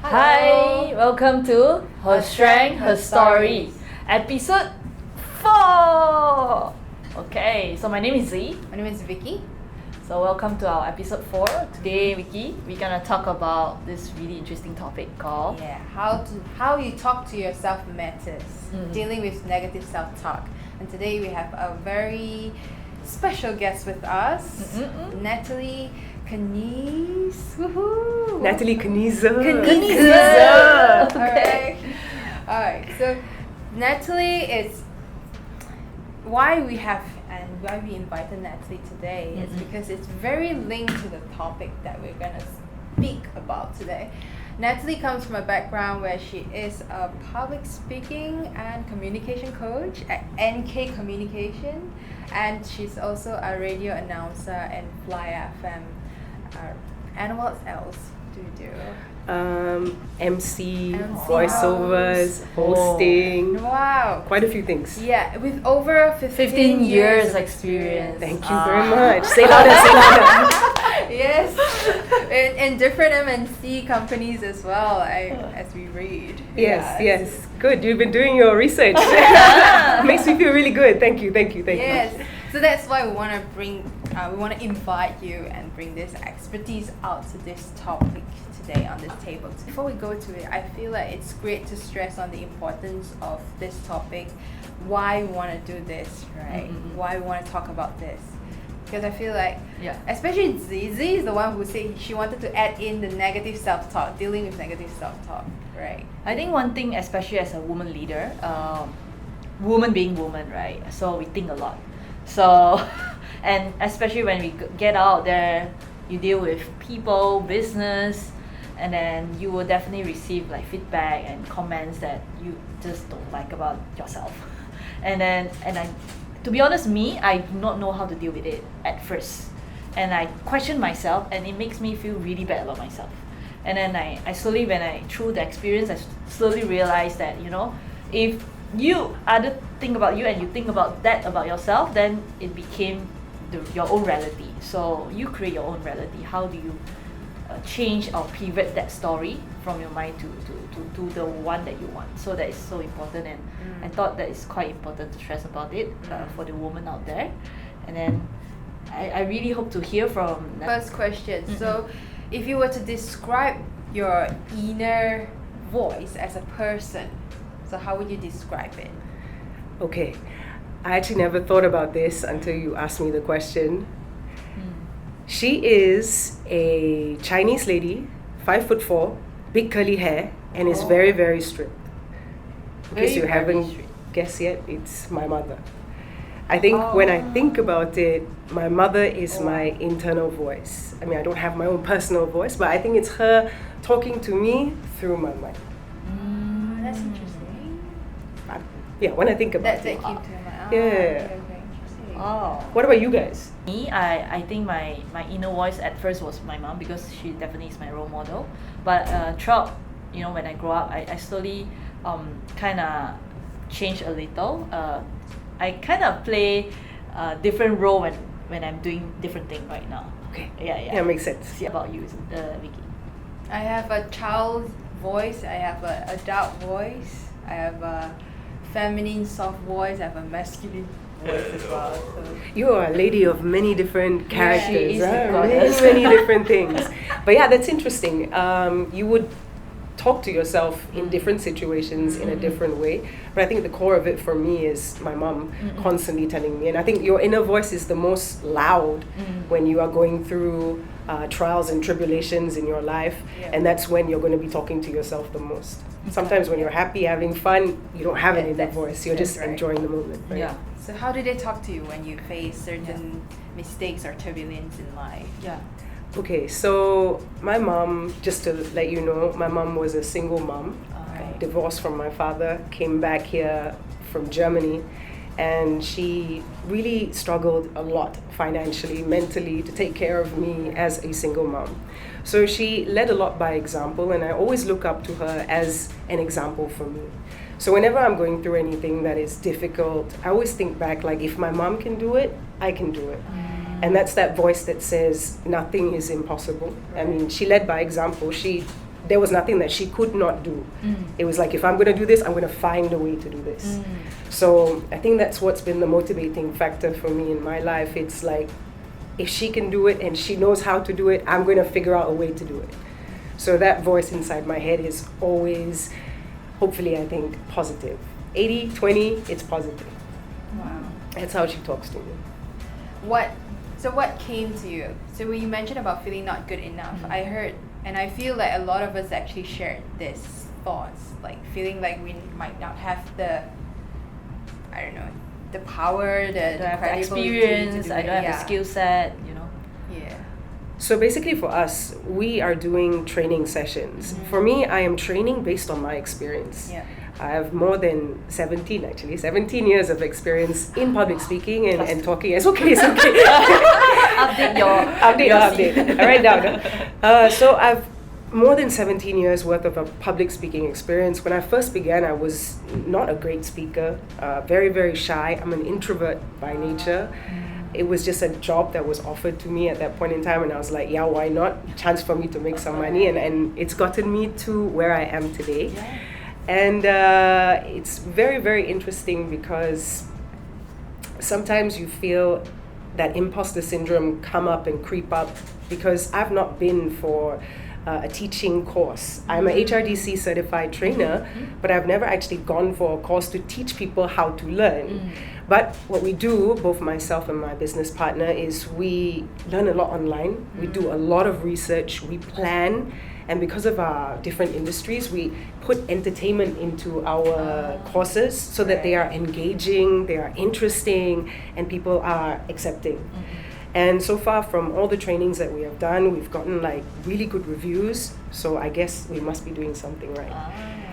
Hi, welcome to Her Strength, Her Story, episode 4. Okay, so my name is Z. My name is Vicky. So welcome to our episode 4. Today, Vicky, we're gonna talk about this really interesting topic called How you talk to yourself matters. Dealing with negative self-talk. And today we have a very special guest with us, Natalie Kniese. Woohoo! Natalie Kniese. Okay. Alright. So Natalie is why we invited Natalie today is because it's very linked to the topic that we're gonna speak about today. Natalie comes from a background where she is a public speaking and communication coach at NK Communication, and she's also a radio announcer and Fly FM. And what else do you do? MC, voiceovers, hosting. Wow. Quite a few things. Yeah, with over 15 years experience. Thank you very much. Say louder, say louder. Yes, in different MNC companies as well, as we read. Yes. Good. You've been doing your research. Makes me feel really good. Thank you. Yes. So that's why we want to invite you and bring this expertise out to this topic today on this table. Before we go to it, I feel like it's great to stress on the importance of this topic, why we want to do this, right? Why we want to talk about this. Because I feel like, especially Z is the one who said she wanted to add in the negative self-talk, dealing with negative self-talk, right? I think one thing, especially as a woman leader, woman being woman, right? So we think a lot. So, and especially when we get out there, you deal with people, business, and then you will definitely receive like feedback and comments that you just don't like about yourself. To be honest, I do not know how to deal with it at first. And I question myself, and it makes me feel really bad about myself. And then I slowly, through the experience, I slowly realized that, if you other think about you and you think about that about yourself, then it became your own reality. So you create your own reality. How do you change or pivot that story from your mind to the one that you want? So that is so important, and I thought that is quite important to stress about it for the woman out there. And then I really hope to hear from First question. So if you were to describe your inner voice as a person, so how would you describe it? Okay. I actually never thought about this until you asked me the question. She is a Chinese lady, 5'4", big curly hair, and is very, very strict. In case you haven't guessed yet, it's my mother. I think when I think about it, my mother is my internal voice. I mean, I don't have my own personal voice, but I think it's her talking to me through my mind. That's interesting. When I think about That it. came to my mind. Yeah. Interesting. What about you guys? Me, I think my inner voice at first was my mom, because she definitely is my role model. But throughout, when I grow up, I slowly kind of change a little. I kind of play a different role when I'm doing different thing right now. Okay. Yeah, makes sense. See about you, Vicky. I have a child voice, I have an adult voice, I have a feminine soft voice, I have a masculine voice as well. So. You are a lady of many different characters, she is right? a goddess. many different things. But yeah, that's interesting. You would talk to yourself in different situations in a different way. But I think the core of it for me is my mom constantly telling me. And I think your inner voice is the most loud when you are going through trials and tribulations in your life. And that's when you're going to be talking to yourself the most. Sometimes when you're happy, having fun, you don't have an inner voice. You're just enjoying the moment. Right? Yeah. So how do they talk to you when you face certain mistakes or turbulence in life? Yeah. Okay, so my mom, just to let you know, my mom was a single mom, divorced from my father, came back here from Germany, and she really struggled a lot financially, mentally, to take care of me as a single mom. So she led a lot by example, and I always look up to her as an example for me. So whenever I'm going through anything that is difficult, I always think back, like, if my mom can do it, I can do it. And that's that voice that says nothing is impossible. I mean, she led by example. She there was nothing that she could not do. It was like, if I'm going to do this, I'm going to find a way to do this. So I think that's what's been the motivating factor for me in my life. It's like, if she can do it and she knows how to do it, I'm going to figure out a way to do it. So that voice inside my head is always, hopefully, I think, positive. 80-20, it's positive. Wow. That's how she talks to me. What came to you? So when you mentioned about feeling not good enough, I heard, and I feel like a lot of us actually shared this thoughts, like feeling like we might not have the, I don't know, the power, the experience, I don't have the skill set, you know. Yeah. So basically for us, we are doing training sessions. For me, I am training based on my experience. Yeah. I have more than 17 years of experience in public speaking and talking. It's okay. Update. I write down. So I've more than 17 years worth of a public speaking experience. When I first began, I was not a great speaker, very, very shy. I'm an introvert by nature. It was just a job that was offered to me at that point in time, and I was like, yeah, why not? Chance for me to make some money, and it's gotten me to where I am today. Yeah. And it's very, very interesting because sometimes you feel that imposter syndrome come up and creep up, because I've not been for a teaching course. I'm a HRDC certified trainer, but I've never actually gone for a course to teach people how to learn. But what we do, both myself and my business partner, is we learn a lot online. We do a lot of research, we plan, and because of our different industries, we put entertainment into our courses so that they are engaging, they are interesting, and people are accepting. And so far, from all the trainings that we have done, we've gotten like really good reviews. So I guess we must be doing something right.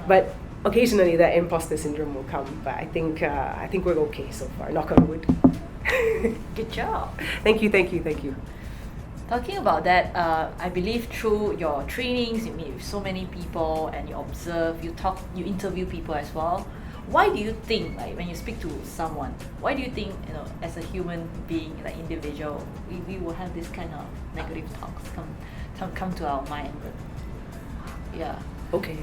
But occasionally that imposter syndrome will come. But I think we're okay so far. Knock on wood. Good job. Thank you. Talking about that, I believe through your trainings, you meet with so many people and you observe, you talk, you interview people as well. Why do you think, like when you speak to someone, why do you think, you know, as a human being, like individual, we will have this kind of negative talks come to our mind? Yeah. Okay.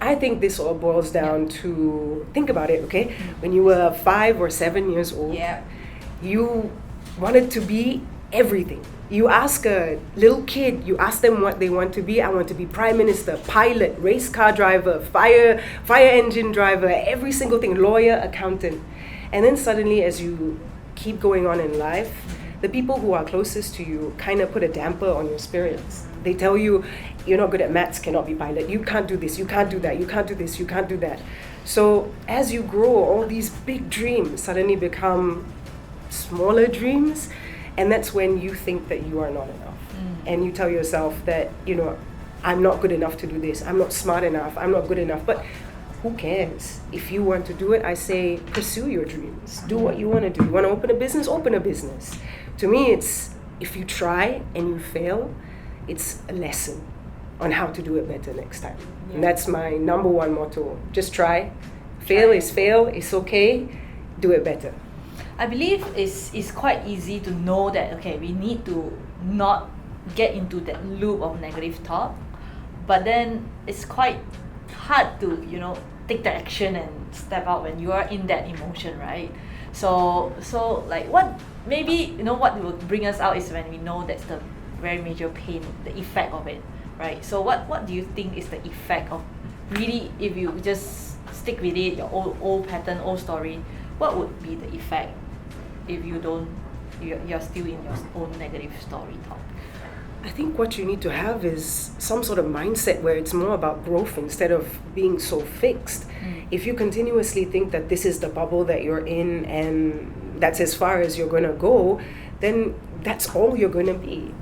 I think this all boils down to, think about it, okay? When you were 5 or 7 years old, you wanted to be everything. You ask a little kid, you ask them what they want to be. I want to be prime minister, pilot, race car driver, fire engine driver, every single thing, lawyer, accountant. And then suddenly, as you keep going on in life, the people who are closest to you kind of put a damper on your spirits. They tell you, you're not good at maths, cannot be pilot. You can't do this, you can't do that, you can't do this, you can't do that. So as you grow, all these big dreams suddenly become smaller dreams. And that's when you think that you are not enough. And you tell yourself that, you know, I'm not good enough to do this. I'm not smart enough. I'm not good enough. But who cares? If you want to do it, I say, pursue your dreams. Do what you want to do. You want to open a business? Open a business. To me, it's, if you try and you fail, it's a lesson on how to do it better next time. And that's my number one motto. Just try. Fail is fail. It's okay. Do it better. I believe it's quite easy to know that, okay, we need to not get into that loop of negative thought, but then it's quite hard to, you know, take the action and step out when you are in that emotion, right? So like what maybe, you know, what will bring us out is when we know that's the very major pain, the effect of it, right? So what do you think is the effect of really, if you just stick with it, your old pattern, old story, what would be the effect if you're still in your own negative story talk? I think what you need to have is some sort of mindset where it's more about growth instead of being so fixed. If you continuously think that this is the bubble that you're in and that's as far as you're going to go, then that's all you're going to be.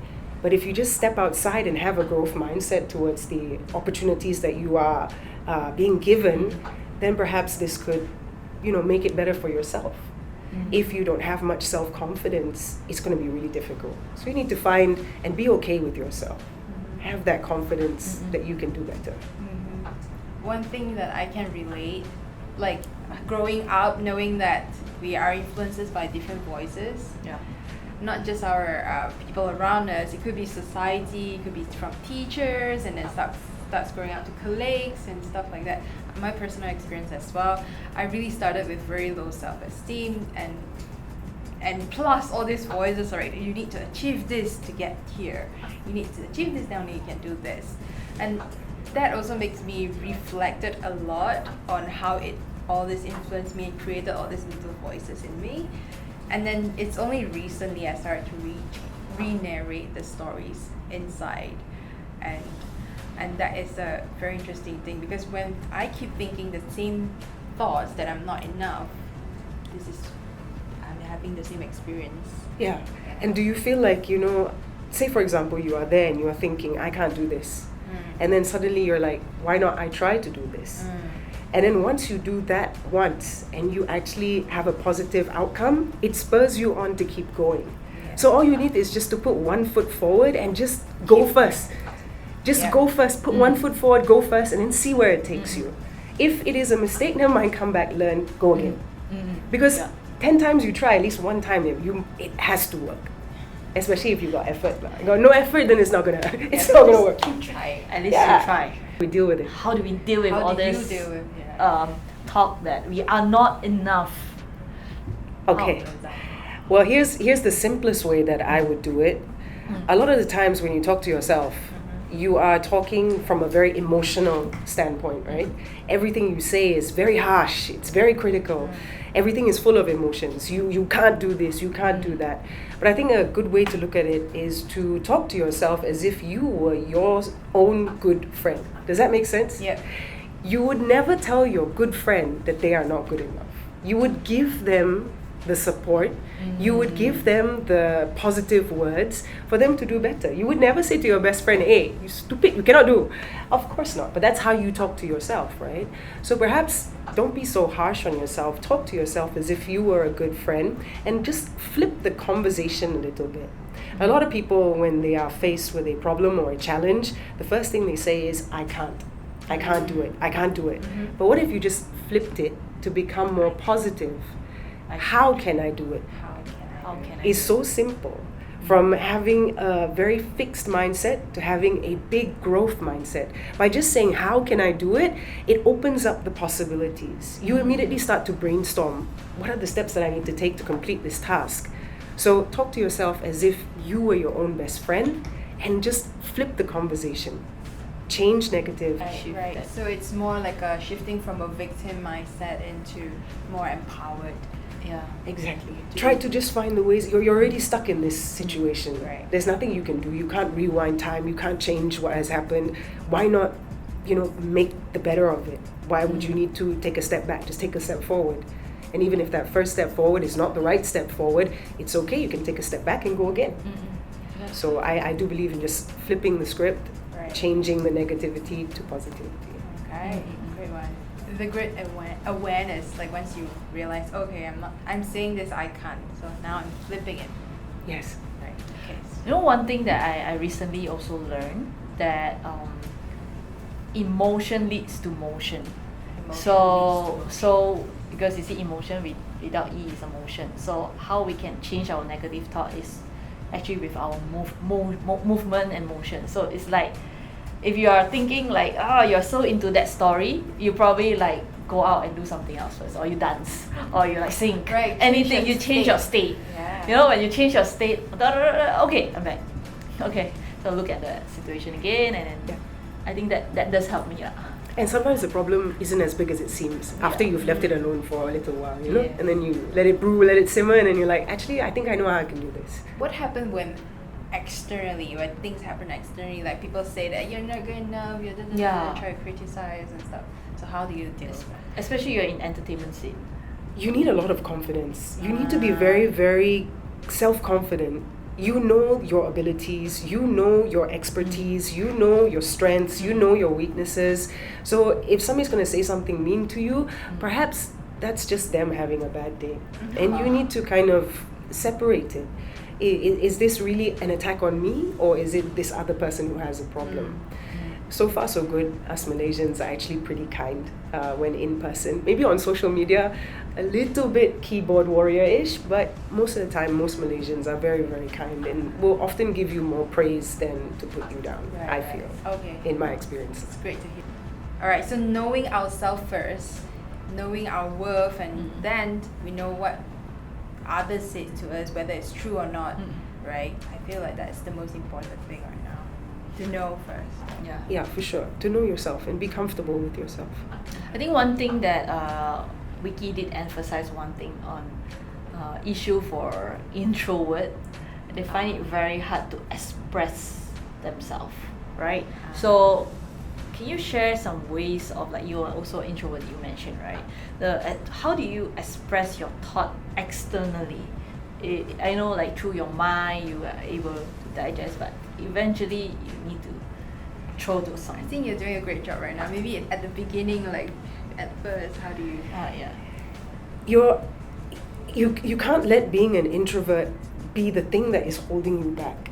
But if you just step outside and have a growth mindset towards the opportunities that you are being given, then perhaps this could, you know, make it better for yourself. If you don't have much self-confidence, it's going to be really difficult. So you need to find and be okay with yourself. Have that confidence that you can do better. One thing that I can relate, like growing up knowing that we are influences by different voices. not just our people around us. It could be society, it could be from teachers, and then starts growing out to colleagues and stuff like that. My personal experience as well, I really started with very low self-esteem, and plus all these voices, right? You need to achieve this to get here. You need to achieve this, then only you can do this. And that also makes me reflected a lot on how all this influenced me and created all these little voices in me. And then it's only recently I started to re-narrate the stories inside. And that is a very interesting thing, because when I keep thinking the same thoughts that I'm not enough, I'm having the same experience. Yeah. And do you feel like, say for example, you are there and you are thinking, I can't do this. And then suddenly you're like, why not I try to do this? And then once you do that once and you actually have a positive outcome, it spurs you on to keep going. Yeah. So all you need is just to put one foot forward and just go first. Just go first, put one foot forward, go first, and then see where it takes you. If it is a mistake, never mind, come back, learn, go again. Because 10 times you try, at least one time it has to work. Especially if you got effort. Got no effort, then it's not gonna work. Keep trying. At least you try. We deal with it. How do we deal with all this Yeah. talk that we are not enough? Okay. Well, here's the simplest way that I would do it. A lot of the times when you talk to yourself, you are talking from a very emotional standpoint, right? Everything you say is very harsh. It's very critical. Everything is full of emotions. You can't do this. You can't do that. But I think a good way to look at it is to talk to yourself as if you were your own good friend. Does that make sense? Yeah. You would never tell your good friend that they are not good enough. You would give them the support. You would give them the positive words for them to do better. You would never say to your best friend, hey, you stupid, you cannot do. Of course not. But that's how you talk to yourself, right? So perhaps don't be so harsh on yourself. Talk to yourself as if you were a good friend and just flip the conversation a little bit. A lot of people, when they are faced with a problem or a challenge, the first thing they say is, I can't do it. I can't do it. But what if you just flipped it to become more positive? How can I do it? It's so simple. From having a very fixed mindset to having a big growth mindset. By just saying, how can I do it? It opens up the possibilities. You immediately start to brainstorm. What are the steps that I need to take to complete this task? So talk to yourself as if you were your own best friend and just flip the conversation. Change negative. Right. So it's more like a shifting from a victim mindset into more empowered. Yeah, exactly. Try to just find the ways. You're already stuck in this situation. Right. There's nothing you can do. You can't rewind time. You can't change what has happened. Why not, make the better of it? Why would you need to take a step back? Just take a step forward. And even if that first step forward is not the right step forward, it's okay. You can take a step back and go again. So I do believe in just flipping the script, changing the negativity to positivity. Okay, great one. The great awareness, like once you realize, okay, I'm saying this, I can't, so now I'm flipping it. Yes. Right. Okay. One thing that I recently also learned, that emotion leads to motion. So because you see, emotion without E is emotion. So how we can change our negative thought is actually with our movement and motion. So it's like, if you are thinking like, you're so into that story, you probably like go out and do something else first, or you dance, or you like sing. Right. Anything, you change your state. Yeah. When you change your state, okay, I'm back. Okay, so look at the situation again, and then I think that does help me. And sometimes the problem isn't as big as it seems after you've left it alone for a little while, and then you let it brew, let it simmer, and then you're like, actually, I think I know how I can do this. What happened when things happen externally, like people say that you're not good enough, try to criticize and stuff. So how do you deal with that? Especially you're in entertainment scene. You need a lot of confidence. You need to be very, very self-confident. You know your abilities, you know your expertise, you know your strengths, you know your weaknesses. So if somebody's going to say something mean to you, perhaps that's just them having a bad day. And you need to kind of separate it. Is this really an attack on me, or is it this other person who has a problem? so far so good. Us Malaysians are actually pretty kind when in person. Maybe on social media, a little bit keyboard warrior-ish, but most of the time, most Malaysians are very, very kind and will often give you more praise than to put you down, I feel, in my experience. It's great to hear. All right, so knowing ourselves first, knowing our worth, and then we know what others say to us, whether it's true or not, right? I feel like that's the most important thing right now, to know first. Yeah, for sure. To know yourself and be comfortable with yourself. I think one thing that Wiki did emphasize one thing on issue for introvert, they find it very hard to express themselves, right? So can you share some ways of, like, you are also introvert, you mentioned, right? How do you express your thought externally? I know, like, through your mind you are able to digest, but eventually you need to throw to someone. I think you're doing a great job right now. Maybe at the beginning, like at first, how do you? You can't let being an introvert be the thing that is holding you back.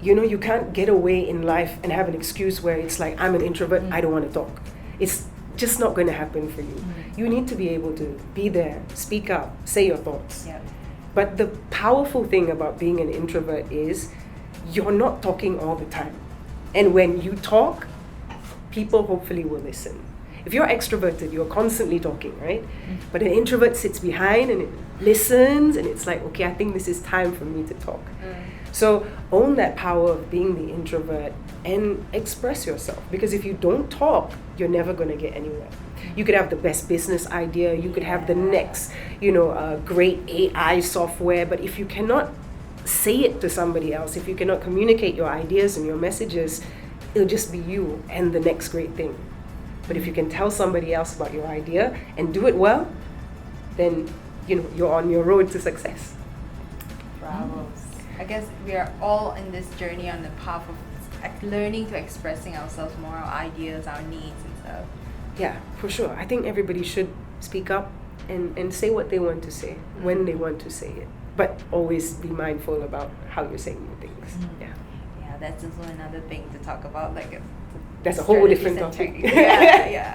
You know, you can't get away in life and have an excuse where it's like, I'm an introvert, I don't want to talk. It's just not going to happen for you. You need to be able to be there, speak up, say your thoughts. But the powerful thing about being an introvert is you're not talking all the time. And when you talk, people hopefully will listen. If you're extroverted, you're constantly talking, right? But an introvert sits behind and it listens, and it's like, okay, I think this is time for me to talk. So own that power of being the introvert and express yourself. Because if you don't talk, you're never going to get anywhere. You could have the best business idea, you could have the next, great AI software, but if you cannot say it to somebody else, if you cannot communicate your ideas and your messages, it'll just be you and the next great thing. But if you can tell somebody else about your idea and do it well, then you're on your road to success. Bravo. I guess we are all in this journey on the path of learning to expressing ourselves more, our ideas, our needs and stuff. Yeah, for sure. I think everybody should speak up and say what they want to say when they want to say it. But always be mindful about how you're saying your things. Yeah, that's also another thing to talk about. That's a whole different topic. Okay.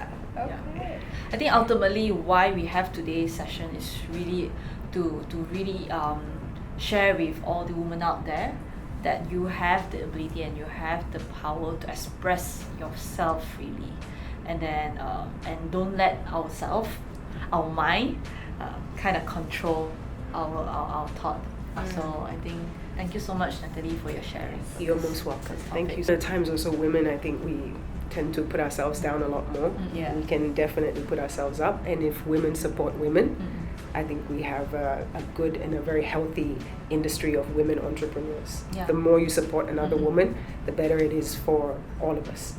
I think ultimately why we have today's session is really to really share with all the women out there that you have the ability and you have the power to express yourself freely, and then and don't let our mind kind of control our thought. So I think thank you so much, Natalie, for your sharing. You're most welcome. Thank you. At times also women, I think we tend to put ourselves down a lot more. We can definitely put ourselves up, and if women support women, I think we have a good and a very healthy industry of women entrepreneurs. The more you support another woman, the better it is for all of us.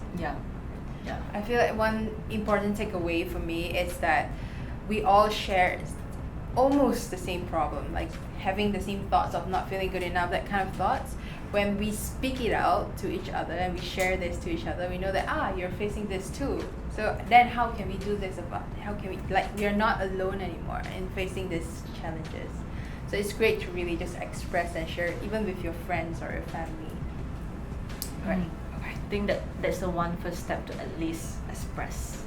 I feel like one important takeaway for me is that we all share almost the same problem, like having the same thoughts of not feeling good enough, that kind of thoughts. When we speak it out to each other and we share this to each other, we know that you're facing this too. So then how can we do this about it? How can we are not alone anymore in facing these challenges. So it's great to really just express and share, even with your friends or your family. Right. I think that's the one first step to at least express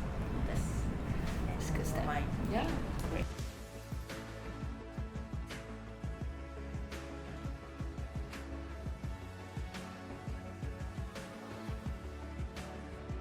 this. It's a good step. Yeah. Great.